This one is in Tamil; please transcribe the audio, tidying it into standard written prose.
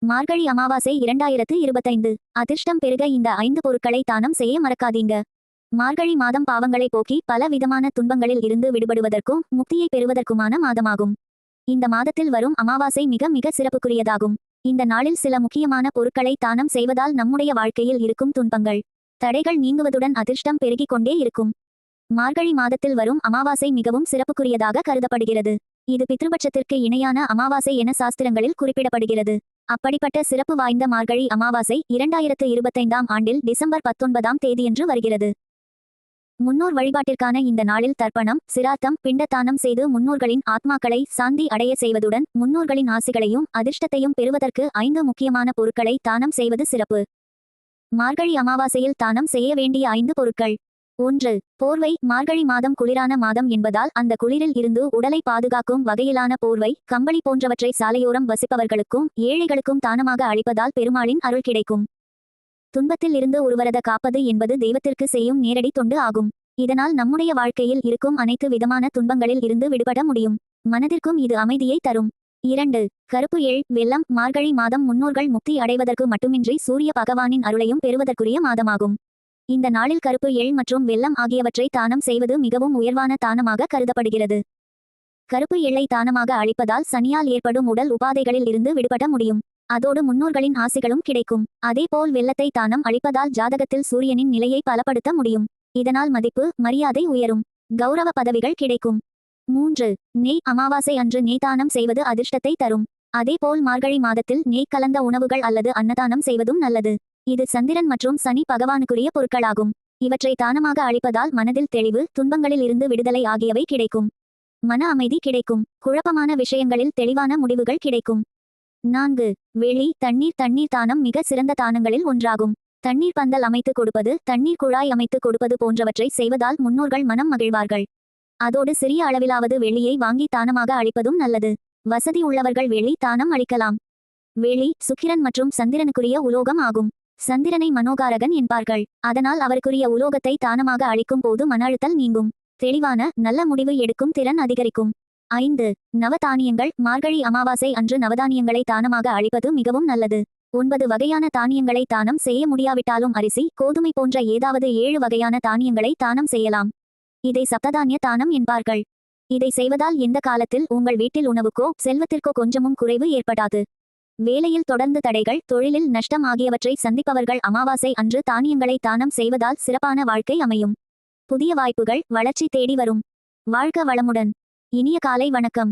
மார்கழி அமாவாசை 2025. அதிர்ஷ்டம் பெருக இந்த 5 பொருட்களை தானம் செய்ய மறக்காதீங்க. மார்கழி மாதம் பாவங்களை போக்கி பல விதமான துன்பங்களில் இருந்து விடுபடுவதற்கும் முக்தியை பெறுவதற்குமான மாதமாகும். இந்த மாதத்தில் வரும் அமாவாசை மிக மிக சிறப்புக்குரியதாகும். இந்த நாளில் சில முக்கியமான பொருட்களை தானம் செய்வதால் நம்முடைய வாழ்க்கையில் இருக்கும் துன்பங்கள், தடைகள் நீங்குவதுடன் அதிர்ஷ்டம் பெருகிக் கொண்டே இருக்கும். மார்கழி மாதத்தில் வரும் அமாவாசை மிகவும் சிறப்புக்குரியதாக கருதப்படுகிறது. இது பித்ருபட்சத்திற்கு இணையான அமாவாசை என சாஸ்திரங்களில் குறிப்பிடப்படுகிறது. அப்படிப்பட்ட சிறப்பு வாய்ந்த மார்கழி அமாவாசை 2025ஆம் ஆண்டில் டிசம்பர் 19ஆம் தேதியன்று வருகிறது. முன்னோர் வழிபாட்டிற்கான இந்த நாளில் தர்ப்பணம், சிராத்தம், பிண்டத்தானம் செய்து முன்னோர்களின் ஆத்மாக்களை சாந்தி அடைய செய்வதுடன் முன்னோர்களின் ஆசிகளையும் அதிர்ஷ்டத்தையும் பெறுவதற்கு 5 முக்கியமான பொருட்களை தானம் செய்வது சிறப்பு. மார்கழி அமாவாசையில் தானம் செய்ய வேண்டிய 5 பொருட்கள். 1. போர்வை. மார்கழி மாதம் குளிரான மாதம் என்பதால் அந்த குளிரில் இருந்து உடலை பாதுகாக்கும் வகையிலான போர்வை, கம்பளி போன்றவற்றை சாலையோரம் வசிப்பவர்களுக்கும் ஏழைகளுக்கும் தானமாக அளிப்பதால் பெருமாளின் அருள் கிடைக்கும். துன்பத்தில் இருந்து ஒருவரத காப்பது என்பது தெய்வத்திற்கு செய்யும் நேரடி தொண்டு ஆகும். இதனால் நம்முடைய வாழ்க்கையில் இருக்கும் அனைத்து விதமான துன்பங்களில் இருந்து விடுபட முடியும். மனதிற்கும் இது அமைதியை தரும். 2. கருப்பு எள், வெல்லம். மார்கழி மாதம் முன்னோர்கள் முக்தி அடைவதற்கு மட்டுமின்றி சூரிய பகவானின் அருளையும் பெறுவதற்குரிய மாதமாகும். இந்த நாளில் கருப்பு எள் மற்றும் வெல்லம் ஆகியவற்றை தானம் செய்வது மிகவும் உயர்வான தானமாக கருதப்படுகிறது. கருப்பு எள்ளை தானமாக அளிப்பதால் சனியால் ஏற்படும் உடல் உபாதைகளில் இருந்து விடுபட முடியும். அதோடு முன்னோர்களின் ஆசிகளும் கிடைக்கும். அதேபோல் வெல்லத்தை தானம் அளிப்பதால் ஜாதகத்தில் சூரியனின் நிலையை பலப்படுத்த முடியும். இதனால் மதிப்பு, மரியாதை உயரும். கௌரவ பதவிகள் கிடைக்கும். 3. நெய். அமாவாசை அன்று நெய் தானம் செய்வது அதிர்ஷ்டத்தை தரும். அதேபோல் மார்கழி மாதத்தில் நெய் கலந்த உணவுகள் அல்லது அன்னதானம் செய்வதும் நல்லது. இது சந்திரன் மற்றும் சனி பகவானுக்குரிய பொருட்களாகும். இவற்றை தானமாக அளிப்பதால் மனதில் தெளிவு, துன்பங்களில் இருந்து விடுதலை ஆகியவை கிடைக்கும். மன அமைதி கிடைக்கும். குழப்பமான விஷயங்களில் தெளிவான முடிவுகள் கிடைக்கும். 4. வெளி. தண்ணீர். தண்ணீர் தானம் மிக சிறந்த தானங்களில் ஒன்றாகும். தண்ணீர் பந்தல் அமைத்து கொடுப்பது, தண்ணீர் குழாய் அமைத்து கொடுப்பது போன்றவற்றை செய்வதால் முன்னோர்கள் மனம் மகிழ்வார்கள். அதோடு சிறிய அளவிலாவது வெள்ளியை வாங்கி தானமாக அளிப்பதும் நல்லது. வசதி உள்ளவர்கள் வெள்ளி தானம் அளிக்கலாம். வெள்ளி சுக்கிரன் மற்றும் சந்திரனுக்குரிய உலோகம் ஆகும். சந்திரனை மனோகாரகன் என்பார்கள். அதனால் அவருக்குரிய உலோகத்தை தானமாக அளிக்கும் போது மன அழுத்தல் நீங்கும். தெளிவான நல்ல முடிவு எடுக்கும் திறன் அதிகரிக்கும். 5. நவதானியங்கள். மார்கழி அமாவாசை அன்று நவதானியங்களை தானமாக அளிப்பது மிகவும் நல்லது. 9 வகையான தானியங்களை தானம் செய்ய முடியாவிட்டாலும் அரிசி, கோதுமை போன்ற ஏதாவது 7 வகையான தானியங்களை தானம் செய்யலாம். இதை சப்ததானிய தானம் என்பார்கள். இதை செய்வதால் எந்த காலத்தில் உங்கள் வீட்டில் உணவுக்கோ செல்வத்திற்கோ கொஞ்சமும் குறைவு ஏற்படாது. வேலையில் தொடர்ந்து தடைகள், தொழிலில் நஷ்டம் ஆகியவற்றை சந்திப்பவர்கள் அமாவாசை அன்று தானியங்களை தானம் செய்வதால் சிறப்பான வாழ்க்கை அமையும். புதிய வாய்ப்புகள், வளர்ச்சி தேடி வரும். வாழ்க வளமுடன். இனிய காலை வணக்கம்.